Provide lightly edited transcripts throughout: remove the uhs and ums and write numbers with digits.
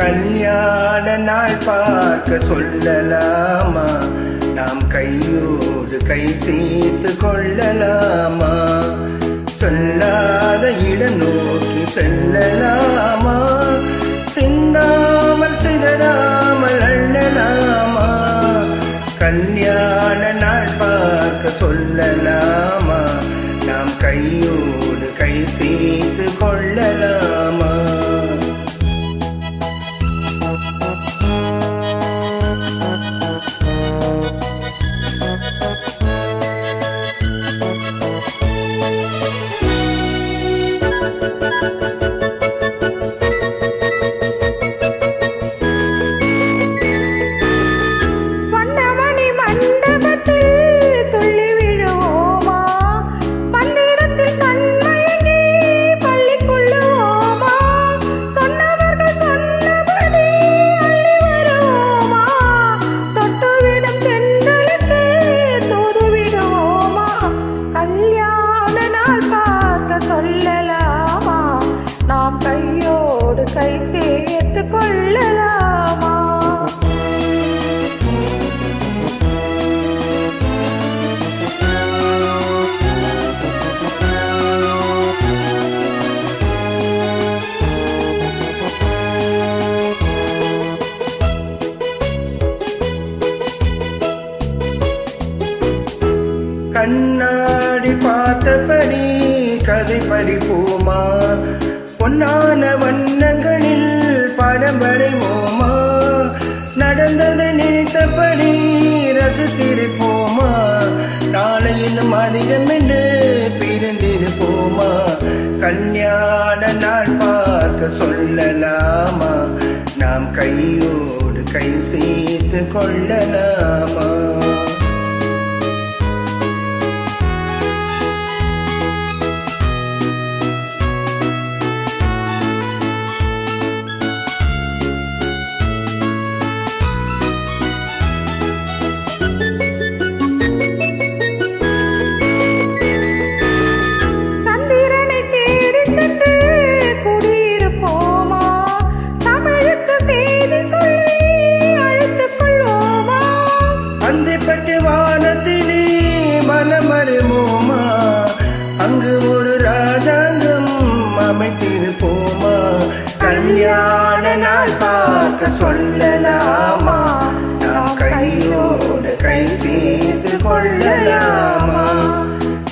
கல்யாண நாள் பார்க்க சொல்லலாமா? நாம் கையோடு கை சேர்த்து கொள்ளலாமா? சொல்லாத இடம் நோக்கி செல்லலாமா? சிந்தாமல் சிதறாமல் அள்ளலாமா? கல்யாண நாள் பார்க்க சொல்லலாமா? நாம் கையோடு கை சேர்த்து கொள்ளலாமா? கை சேர்த்து கொள்ளலாமா? கண்ணாடி பார்த்தபடி கதை படிப்போமா? பொன்னான வண்ணங்களில் படம் வரைவோமா? நடந்ததை நினைத்தபடி ரசித்திருப்போமா? நாளையிலும் அதிகம் என்று பிரிந்திருப்போமா? கல்யாண நாள் பார்க்க சொல்லலாமா? நாம் கையோடு கை சேர்த்து கொள்ளலாமா? வானத்திலே மனமருமோமா? அங்கு ஒரு ராஜாங்கம் அமைத்திருப்போமா? கல்யாண நாள் பார்க்க சொல்லலாமா? நாம் கையோடு கை சேர்த்து கொள்ளலாமா?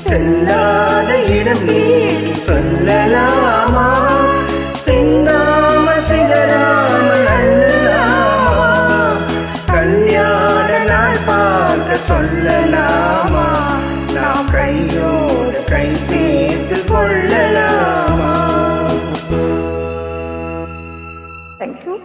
செல்லாத இடம் நீக்கி சொல்லலாமா? சிந்தாமல் சிதறாமல் அள்ளலாமா? கல்யாண நாள் பார்க்க சொல்லலாமா? நாம் கையோடு கை சேர்த்து கொள்ளலாமா? Thank you.